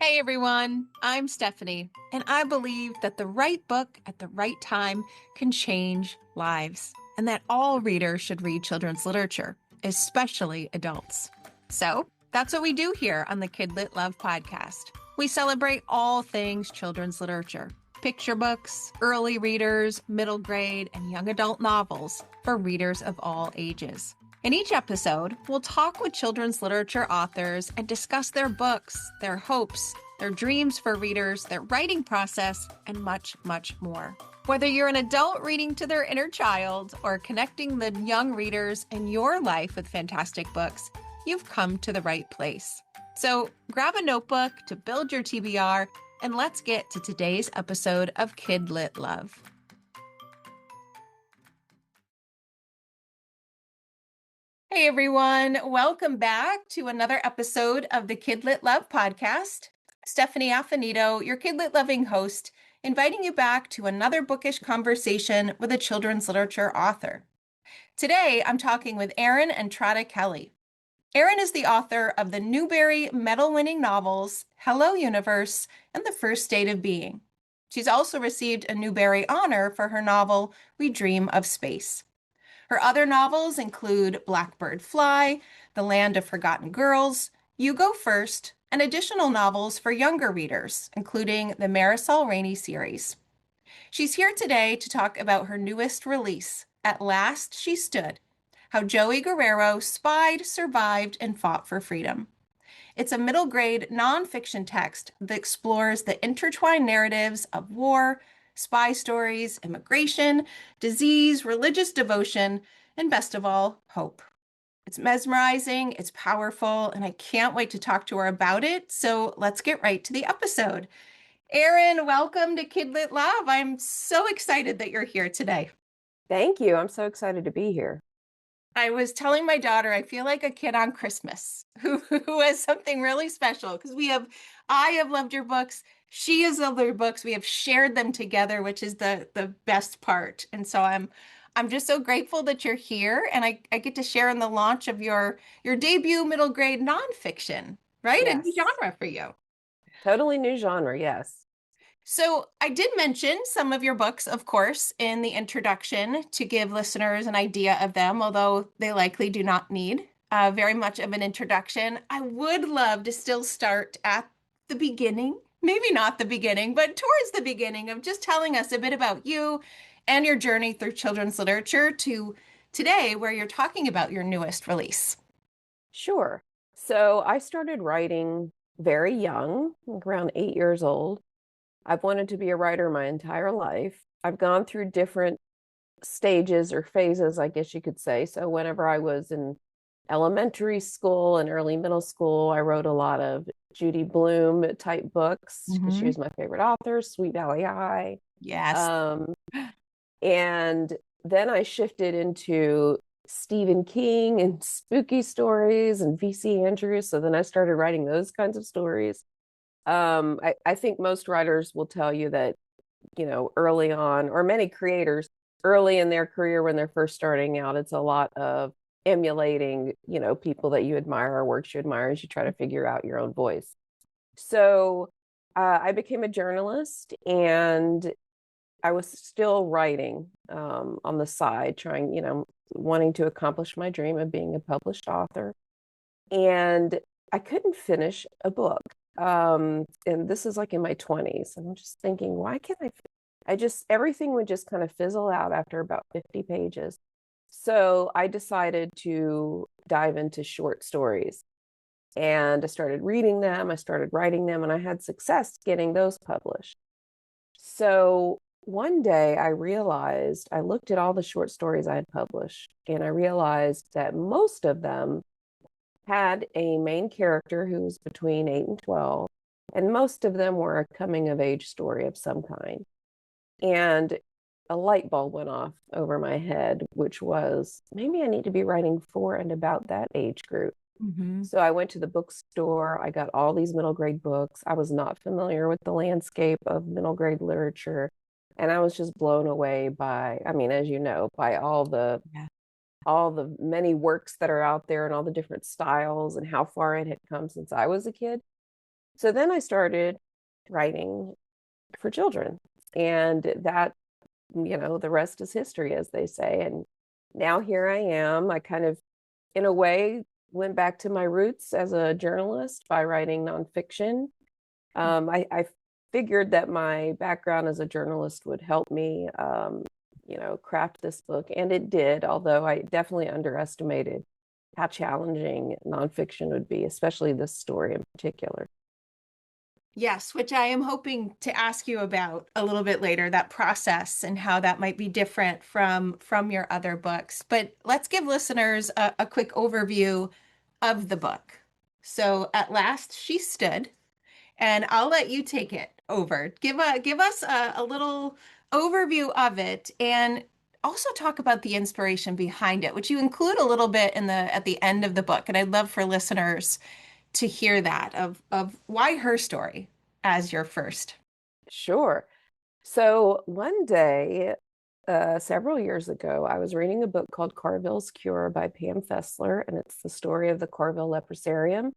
Hey everyone, I'm Stephanie, and I believe that the right book at the right time can change lives, and that all readers should read children's literature, especially adults. So that's what we do here on the KidLit Love podcast. We celebrate all things children's literature: picture books, early readers, middle grade, and young adult novels for readers of all ages. In each episode, we'll talk with children's literature authors and discuss their books, their hopes, their dreams for readers, their writing process, and much, much more. Whether you're an adult reading to their inner child or connecting the young readers in your life with fantastic books, you've come to the right place. So grab a notebook to build your TBR, and let's get to today's episode of KidLit Love. Hey everyone, welcome back to another episode of the KidLit Love podcast. Stephanie Affinito, your KidLit loving host, inviting you back to another bookish conversation with a children's literature author. Today, I'm talking with Erin Entrada Kelly. Erin is the author of the Newbery medal-winning novels Hello Universe and The First State of Being. She's also received a Newbery honor for her novel We Dream of Space. Her other novels include Blackbird Fly, The Land of Forgotten Girls, You Go First, and additional novels for younger readers, including the Marisol Rainey series. She's here today to talk about her newest release, At Last She Stood: How JOEY Guerrero Spied, Survived, and Fought for Freedom. It's a middle grade nonfiction text that explores the intertwined narratives of war, spy stories, immigration, disease, religious devotion, and best of all, hope. It's mesmerizing, it's powerful, and I can't wait to talk to her about it. So let's get right to the episode. Erin, welcome to KidLit Love. I'm so excited that you're here today. Thank you. I'm so excited to be here. I was telling my daughter, I feel like a kid on Christmas who has something really special because I have loved your books. She has loved your books. We have shared them together, which is the best part. And so I'm just so grateful that you're here and I get to share in the launch of your debut middle grade nonfiction, right? A new Yes. genre for you. Totally new genre. Yes. So I did mention some of your books, of course, in the introduction to give listeners an idea of them, although they likely do not need very much of an introduction. I would love to still start at the beginning, maybe not the beginning, but towards the beginning of just telling us a bit about you and your journey through children's literature to today, where you're talking about your newest release. Sure. So I started writing very young, like around 8 years old. I've wanted to be a writer my entire life. I've gone through different stages or phases, I guess you could say. So whenever I was in elementary school and early middle school, I wrote a lot of Judy Blume type books because she Mm-hmm. was my favorite author, Sweet Valley High. Yes. Um, And then I shifted into Stephen King and spooky stories and VC Andrews. So then I started writing those kinds of stories. I think most writers will tell you that, early on, or many creators early in their career when they're first starting out, it's a lot of emulating, people that you admire or works you admire as you try to figure out your own voice. So I became a journalist and I was still writing on the side, trying, wanting to accomplish my dream of being a published author. And I couldn't finish a book. And this is like in my 20s. And I'm just thinking, why can't everything would just kind of fizzle out after about 50 pages. So I decided to dive into short stories. And I started reading them, I started writing them, and I had success getting those published. So one day I looked at all the short stories I had published, and I realized that most of them had a main character who was between 8 and 12, and most of them were a coming of age story of some kind. And a light bulb went off over my head, which was maybe I need to be writing for and about that age group. Mm-hmm. So I went to the bookstore. I got all these middle grade books. I was not familiar with the landscape of middle grade literature. And I was just blown away by, I mean, as you know, by Yeah. all the many works that are out there and all the different styles and how far it had come since I was a kid. So then I started writing for children. And that, the rest is history, as they say. And now here I am. I kind of, in a way, went back to my roots as a journalist by writing nonfiction. I figured that my background as a journalist would help me, craft this book. And it did, although I definitely underestimated how challenging nonfiction would be, especially this story in particular. Yes, which I am hoping to ask you about a little bit later, that process and how that might be different from your other books. But let's give listeners a quick overview of the book. So at last she stood, and I'll let you take it over. Give us a little overview of it, and also talk about the inspiration behind it, which you include a little bit in the at the end of the book. And I'd love for listeners to hear that of why her story as your first. Sure. So one day, several years ago, I was reading a book called Carville's Cure by Pam Fessler, and it's the story of the Carville Leprosarium,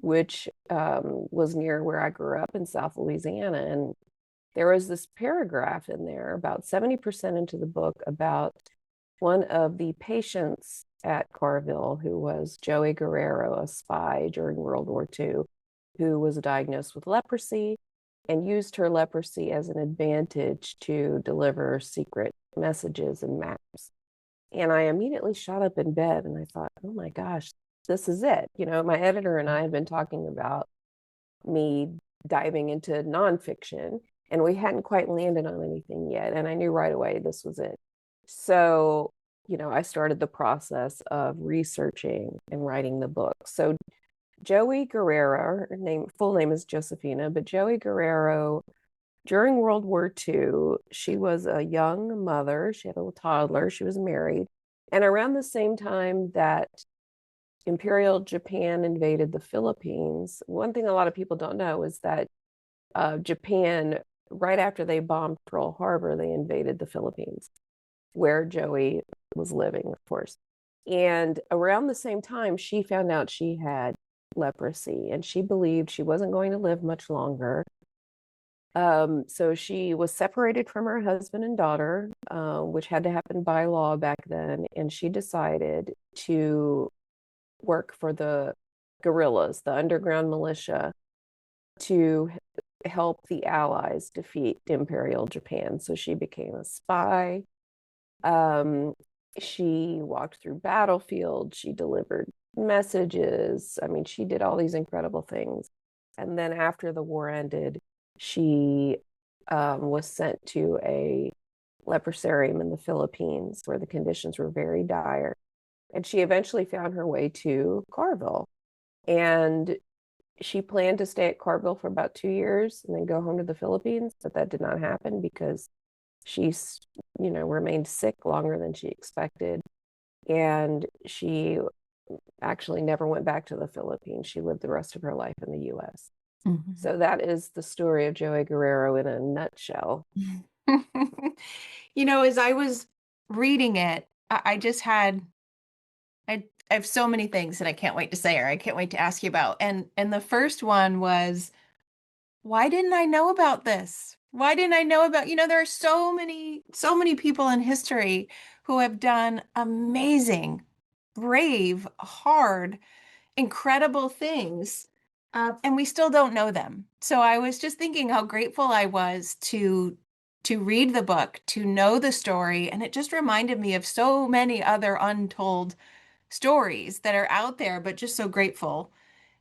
which was near where I grew up in South Louisiana. And there was this paragraph in there about 70% into the book about one of the patients at Carville who was JOEY Guerrero, a spy during World War II, who was diagnosed with leprosy and used her leprosy as an advantage to deliver secret messages and maps. And I immediately shot up in bed and I thought, oh my gosh, this is it. My editor and I had been talking about me diving into nonfiction, and we hadn't quite landed on anything yet. And I knew right away this was it. So, I started the process of researching and writing the book. So JOEY Guerrero, her full name is Josefina, but JOEY Guerrero, during World War II, she was a young mother. She had a little toddler. She was married. And around the same time that Imperial Japan invaded the Philippines, one thing a lot of people don't know is that Japan, right after they bombed Pearl Harbor, they invaded the Philippines, where JOEY was living, of course. And around the same time, she found out she had leprosy and she believed she wasn't going to live much longer. So she was separated from her husband and daughter, which had to happen by law back then. And she decided to work for the guerrillas, the underground militia, to help the Allies defeat Imperial Japan. So she became a spy. She walked through battlefields. She delivered messages. I mean, she did all these incredible things. And then after the war ended, she was sent to a leprosarium in the Philippines where the conditions were very dire. And she eventually found her way to Carville. And she planned to stay at Carville for about 2 years and then go home to the Philippines, but that did not happen because she's, remained sick longer than she expected. And she actually never went back to the Philippines. She lived the rest of her life in the US. Mm-hmm. So that is the story of JOEY Guerrero in a nutshell. As I was reading it, I just had I have so many things that I can't wait to say or I can't wait to ask you about. And the first one was, why didn't I know about this? Why didn't I know about, there are so many people in history who have done amazing, brave, hard, incredible things. And we still don't know them. So I was just thinking how grateful I was to read the book, to know the story. And it just reminded me of so many other untold stories that are out there, but just so grateful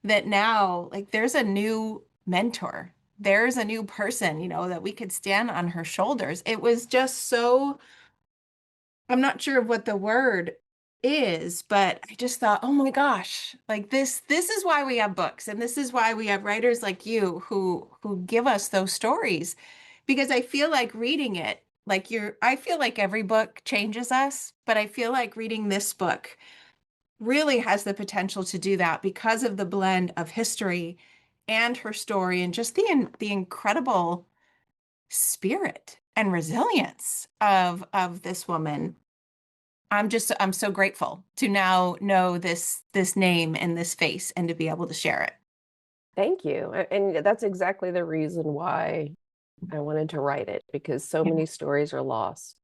that now, like, there's a new mentor. There's a new person, that we could stand on her shoulders. It was just so, I'm not sure of what the word is, but I just thought, oh my gosh, like this is why we have books and this is why we have writers like you who give us those stories. Because I feel like reading it, I feel like every book changes us, but I feel like reading this book really has the potential to do that because of the blend of history and her story and just the incredible spirit and resilience of this woman. I'm so grateful to now know this name and this face and to be able to share it. Thank you. And that's exactly the reason why I wanted to write it, because so Yeah. many stories are lost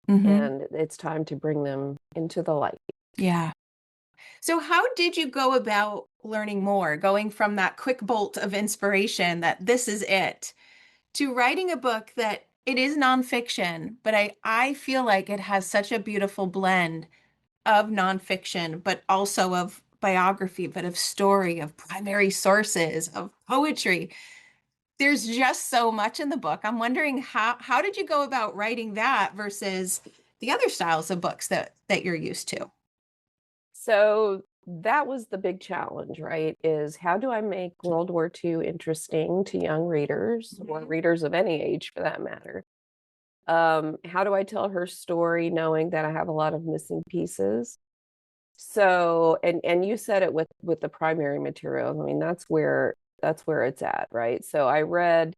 Mm-hmm. and it's time to bring them into the light. Yeah. So how did you go about learning more, going from that quick bolt of inspiration that this is it, to writing a book that it is nonfiction, but I feel like it has such a beautiful blend of nonfiction, but also of biography, but of story, of primary sources, of poetry. There's just so much in the book. I'm wondering how did you go about writing that versus the other styles of books that you're used to? So that was the big challenge, right? Is how do I make World War II interesting to young readers or Mhm. readers of any age for that matter? How do I tell her story knowing that I have a lot of missing pieces? So, and you said it with the primary materials. I mean, that's where it's at, right? So I read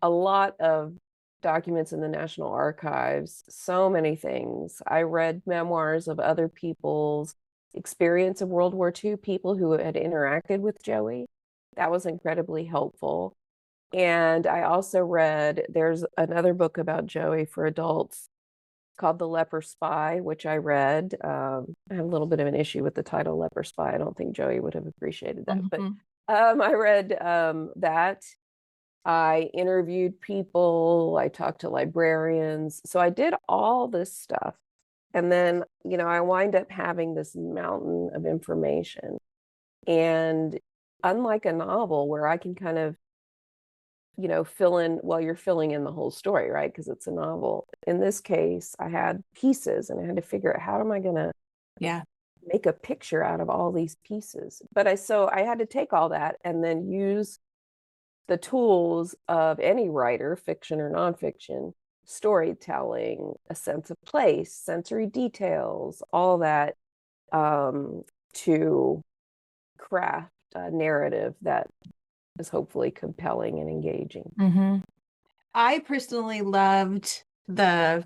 a lot of documents in the National Archives, so many things. I read memoirs of other people's experience of World War II, people who had interacted with Joey. That was incredibly helpful. And I also read, there's another book about Joey for adults called The Leper Spy, which I read. I have a little bit of an issue with the title Leper Spy. I don't think Joey would have appreciated that, but Mhm. I read that. I interviewed people, I talked to librarians. So I did all this stuff. And then, I wind up having this mountain of information. And unlike a novel where I can kind of, fill in, well, you're filling in the whole story, right? Because it's a novel. In this case, I had pieces and I had to figure out how am I going to Yeah. make a picture out of all these pieces. So I had to take all that and then use the tools of any writer, fiction or nonfiction, storytelling, a sense of place, sensory details, all that, to craft a narrative that is hopefully compelling and engaging. Hmm. I personally loved the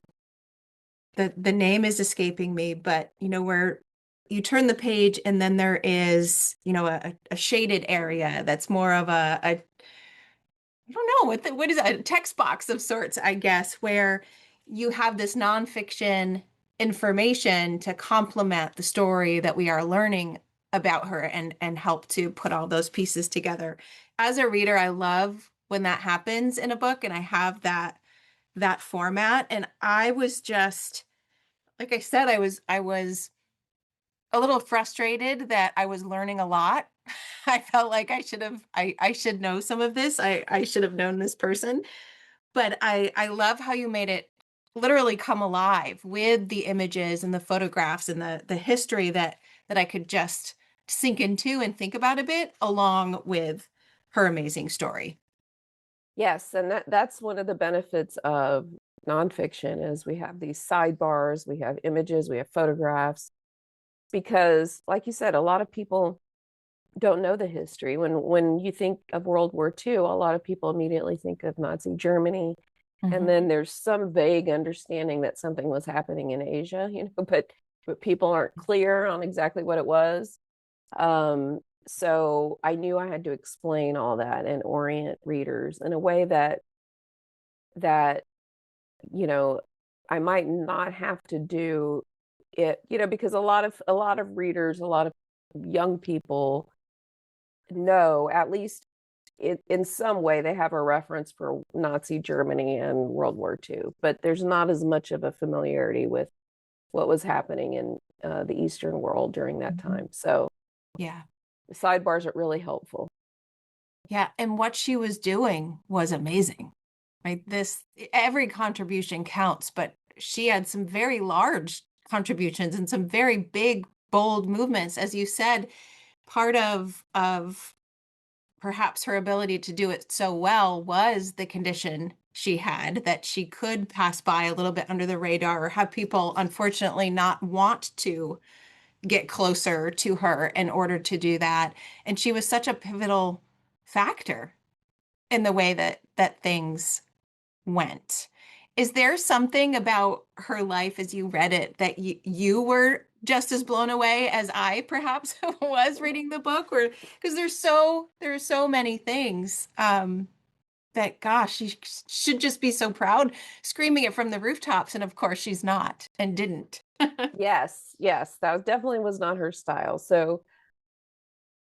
name is escaping me, but where you turn the page and then there is, a shaded area that's more of a I don't know what is it, a text box of sorts, I guess, where you have this nonfiction information to complement the story that we are learning about her and help to put all those pieces together. As a reader, I love when that happens in a book and I have that format. And I was just, like I said, I was a little frustrated that I was learning a lot. I felt like I should know some of this. I should have known this person. But I love how you made it literally come alive with the images and the photographs and the history that I could just sink into and think about a bit along with her amazing story. Yes, and that's one of the benefits of nonfiction is we have these sidebars, we have images, we have photographs, because like you said, a lot of people don't know the history. When you think of World War II, a lot of people immediately think of Nazi Germany. And Mhm. then there's some vague understanding that something was happening in Asia, but people aren't clear on exactly what it was. So I knew I had to explain all that and orient readers in a way that you know I might not have to do it, because a lot of readers, a lot of young people know, at least in some way, they have a reference for Nazi Germany and World War II, but there's not as much of a familiarity with what was happening in the Eastern world during that Mhm. time. So Yeah. the sidebars are really helpful. Yeah. And what she was doing was amazing, right? Every contribution counts, but she had some very large contributions and some very big, bold movements. As you said, part of perhaps her ability to do it so well was the condition she had, that she could pass by a little bit under the radar or have people unfortunately not want to get closer to her in order to do that. And she was such a pivotal factor in the way that things went. Is there something about her life as you read it that you were just as blown away as I perhaps was reading the book, or because there's so many things that gosh, she should just be so proud, screaming it from the rooftops, and of course she's not and didn't. Yes, yes, that definitely was not her style. So,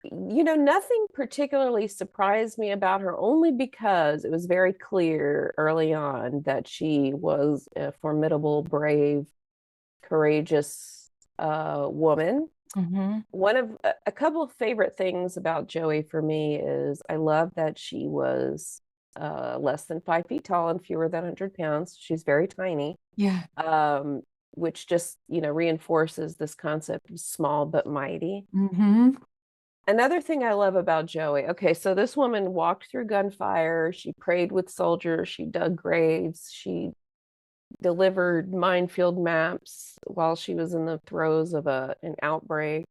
nothing particularly surprised me about her, only because it was very clear early on that she was a formidable, brave, courageous woman. Mm-hmm. One of a couple of favorite things about Joey for me is I love that she was less than 5 feet tall and fewer than 100 pounds. She's very tiny, Yeah. um, which just, reinforces this concept of small but mighty. Mm-hmm. Another thing I love about Joey, okay, so this woman walked through gunfire, she prayed with soldiers, she dug graves, she delivered minefield maps while she was in the throes of an outbreak.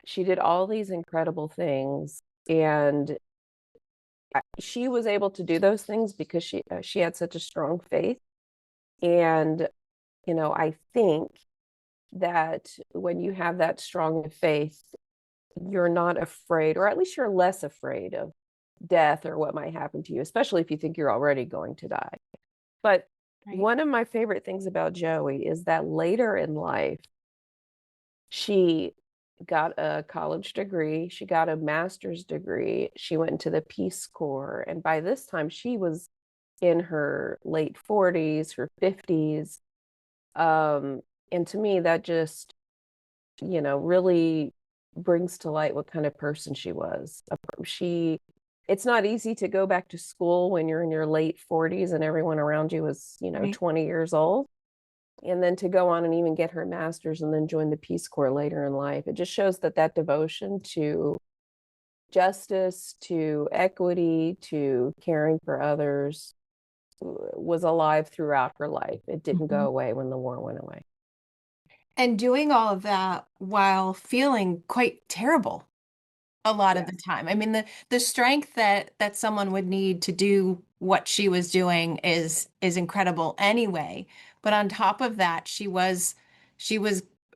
She did all these incredible things, and she was able to do those things because she had such a strong faith. And I think that when you have that strong faith, you're not afraid, or at least you're less afraid of death or what might happen to you, especially if you think you're already going to die. But Right. one of my favorite things about Joey is that later in life, she got a college degree, she got a master's degree, she went into the Peace Corps. And by this time, she was in her late 40s, her 50s. And to me, that just, really brings to light what kind of person she was. It's not easy to go back to school when you're in your late 40s and everyone around you is, Right. 20 years old. And then to go on and even get her master's and then join the Peace Corps later in life. It just shows that devotion to justice, to equity, to caring for others was alive throughout her life. It didn't go Mhm. away when the war went away. And doing all of that while feeling quite terrible a lot of the Yes. time. I mean, the strength that someone would need to do what she was doing is incredible anyway. But on top of that, she was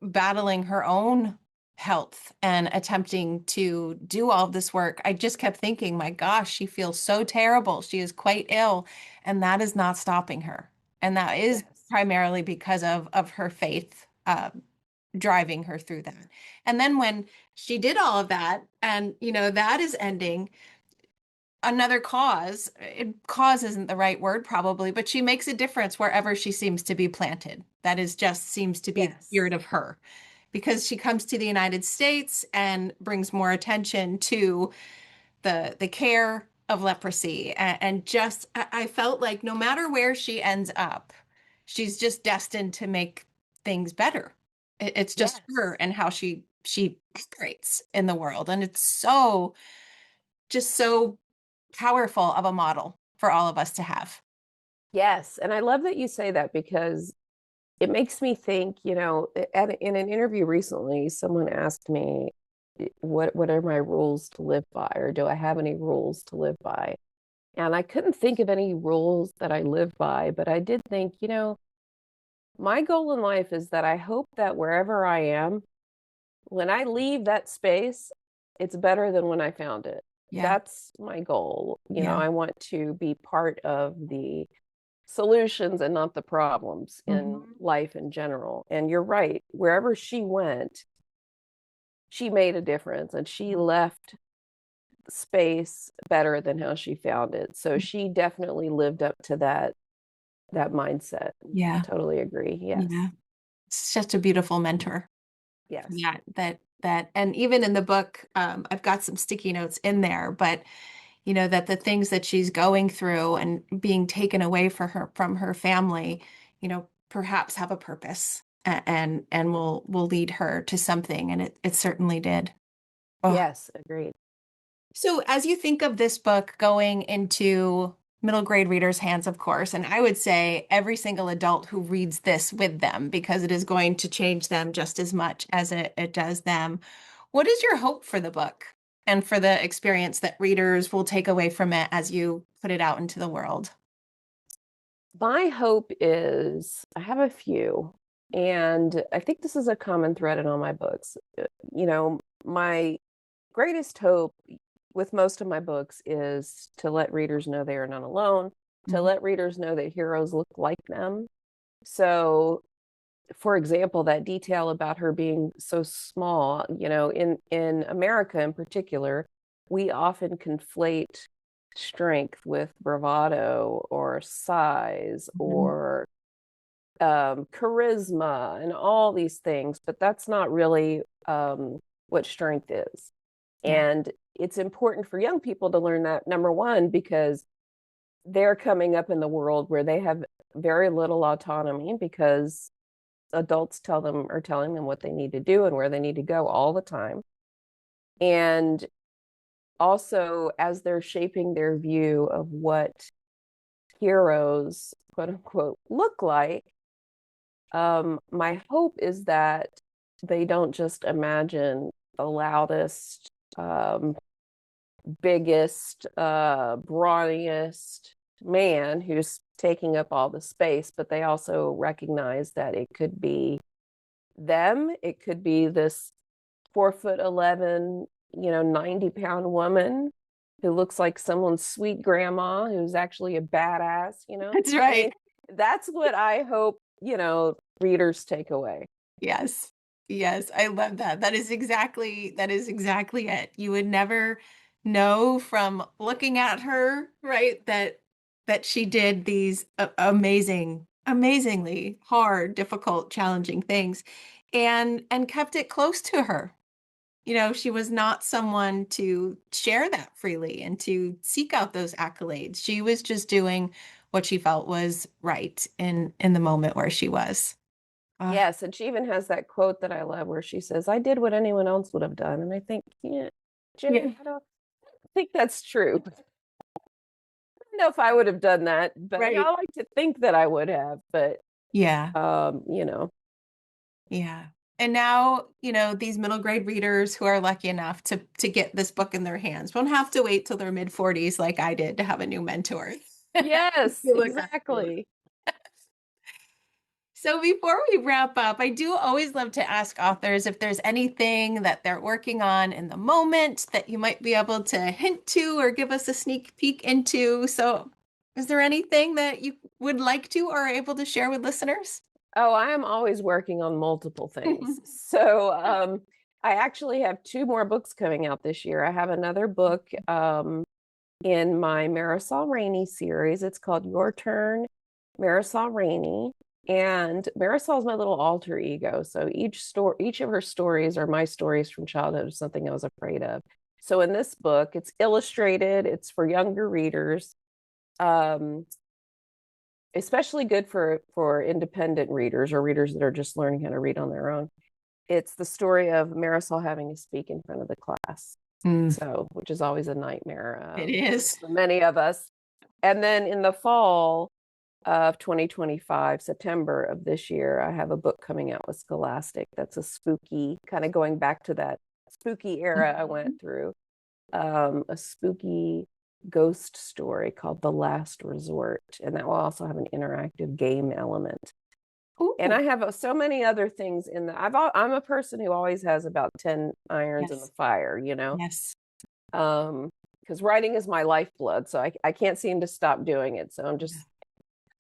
battling her own health and attempting to do all of this work. I just kept thinking, my gosh, she feels so terrible. She is quite ill, and that is not stopping her. And that is Yes. primarily because of her faith. Driving her through that. And then when she did all of that, and that is ending, another cause isn't the right word probably, but she makes a difference wherever she seems to be planted. That is just seems to be the spirit Yes. of her. Because she comes to the United States and brings more attention to the care of leprosy, and just I felt like no matter where she ends up, she's just destined to make things better. It's just her Yes. and how she operates in the world, and it's so just so powerful of a model for all of us to have. Yes. And I love that you say that because it makes me think, in an interview recently, someone asked me, what are my rules to live by, or do I have any rules to live by? And I couldn't think of any rules that I live by, but I did think, my goal in life is that I hope that wherever I am, when I leave that space, it's better than when I found it. Yeah. That's my goal. Yeah. I want to be part of the solutions and not the problems in Mhm. life in general. And you're right, wherever she went, she made a difference and she left space better than how she found it. So she definitely lived up to that mindset. Yeah. Totally agree. Yes. Yeah. It's such a beautiful mentor. Yes. That and even in the book, I've got some sticky notes in there, but that the things that she's going through and being taken away from her family, perhaps have a purpose, and will lead her to something, and it certainly did. Oh. Yes, agreed. So as you think of this book going into middle grade readers' hands, of course, and I would say every single adult who reads this with them, because it is going to change them just as much as it does them. What is your hope for the book and for the experience that readers will take away from it as you put it out into the world? My hope is I have a few. And I think this is a common thread in all my books. My greatest hope with most of my books is to let readers know they are not alone, to let readers know that heroes look like them. So, for example, that detail about her being so small, in America in particular, we often conflate strength with bravado or size or charisma and all these things, but that's not really what strength is. Yeah. And it's important for young people to learn that, number one, because they're coming up in the world where they have very little autonomy because adults are telling them what they need to do and where they need to go all the time. And also, as they're shaping their view of what heroes, quote unquote, look like, my hope is that they don't just imagine the loudest, biggest, brawniest man who's taking up all the space, but they also recognize that it could be them. It could be this 4'11", 90-pound woman who looks like someone's sweet grandma who's actually a badass. That's I right. mean, that's what I hope, readers take away. Yes. Yes, I love that. That is exactly it. You would never know from looking at her, right, that she did these amazingly hard, difficult, challenging things and kept it close to her. She was not someone to share that freely and to seek out those accolades. She was just doing what she felt was right in the moment where she was. Yes, and she even has that quote that I love where she says, "I did what anyone else would have done." And I think, yeah, Jenny, Yeah. I don't think that's true. I don't know if I would have done that, but Right. I like to think that I would have, but Yeah. um, you know, Yeah. And now, these middle grade readers who are lucky enough to get this book in their hands won't have to wait till their mid 40s like I did to have a new mentor. yes, To look up to. exactly. So before we wrap up, I do always love to ask authors if there's anything that they're working on in the moment that you might be able to hint to or give us a sneak peek into. So is there anything that you would like to or are able to share with listeners? Oh, I am always working on multiple things. So, I actually have two more books coming out this year. I have another book in my Marisol Rainey series. It's called Your Turn, Marisol Rainey. And Marisol's my little alter ego. So each of her stories are my stories from childhood of something I was afraid of. So in this book, it's illustrated, it's for younger readers. Um, Especially good for independent readers or readers that are just learning how to read on their own. It's the story of Marisol having to speak in front of the class, Mm, so which is always a nightmare it is. for many of us. And then in the fall of 2025, September of this year, I have a book coming out with Scholastic that's a spooky, kind of going back to that spooky era I went through, a spooky ghost story called The Last Resort, and that will also have an interactive game element. And Ooh, I have so many other things in the. I'm a person who always has about 10 irons in the yes. fire. Yes. Because writing is my lifeblood, so I can't seem to stop doing it. So I'm Yeah. just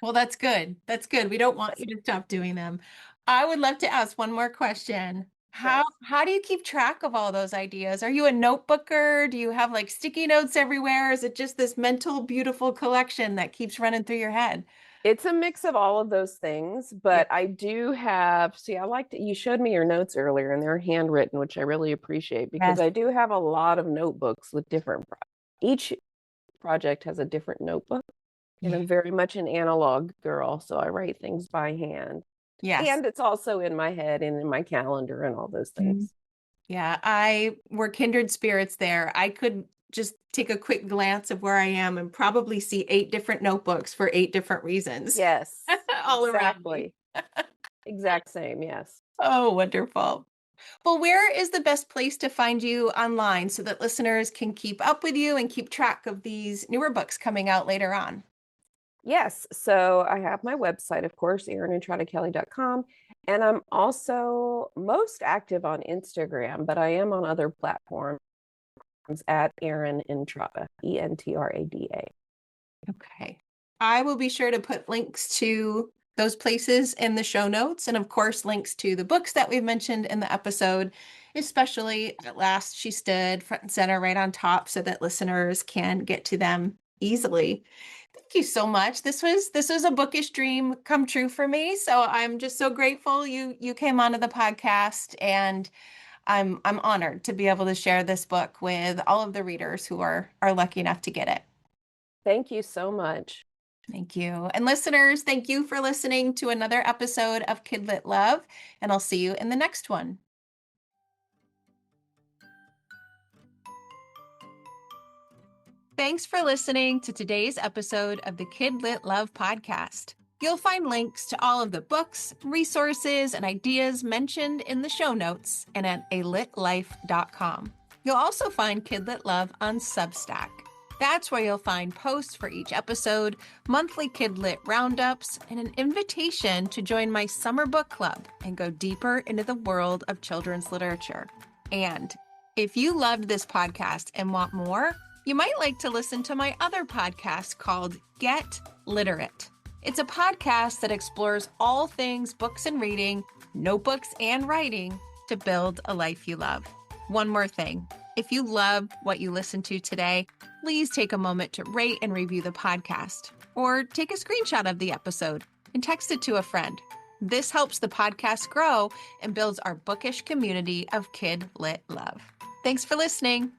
Well, that's good. That's good. We don't want you to stop doing them. I would love to ask one more question. How yes. how do you keep track of all those ideas? Are you a notebooker? Do you have like sticky notes everywhere? Is it just this mental, beautiful collection that keeps running through your head? It's a mix of all of those things, Yeah. but I do have, see, I like to, you showed me your notes earlier and they're handwritten, which I really appreciate because Yes. I do have a lot of notebooks with each project has a different notebook. And Yeah. I'm very much an analog girl, so I write things by hand. Yes. And it's also in my head and in my calendar and all those Mhm. things. Yeah, we're kindred spirits there. I could just take a quick glance of where I am and probably see 8 different notebooks for 8 different reasons Yes, all around me. exactly. Exact same, yes. Oh, wonderful. Well, where is the best place to find you online so that listeners can keep up with you and keep track of these newer books coming out later on? Yes. So I have my website, of course, erinentradakelly.com. And I'm also most active on Instagram, but I am on other platforms at Erin Entrada, Entrada. Okay. I will be sure to put links to those places in the show notes, and of course, links to the books that we've mentioned in the episode, especially At Last She Stood, front and center, right on top, so that listeners can get to them easily. Thank you so much. This was a bookish dream come true for me. So I'm just so grateful you came onto the podcast, and I'm honored to be able to share this book with all of the readers who are lucky enough to get it. Thank you so much. Thank you. And listeners, thank you for listening to another episode of KidLit Love, and I'll see you in the next one. Thanks for listening to today's episode of the KidLit Love podcast. You'll find links to all of the books, resources, and ideas mentioned in the show notes and at alitlife.com. You'll also find KidLit Love on Substack. That's where you'll find posts for each episode, monthly KidLit roundups, and an invitation to join my summer book club and go deeper into the world of children's literature. And if you loved this podcast and want more, you might like to listen to my other podcast called Get Literate. It's a podcast that explores all things books and reading, notebooks and writing to build a life you love. One more thing. If you loved what you listened to today, please take a moment to rate and review the podcast, or take a screenshot of the episode and text it to a friend. This helps the podcast grow and builds our bookish community of Kid Lit Love. Thanks for listening.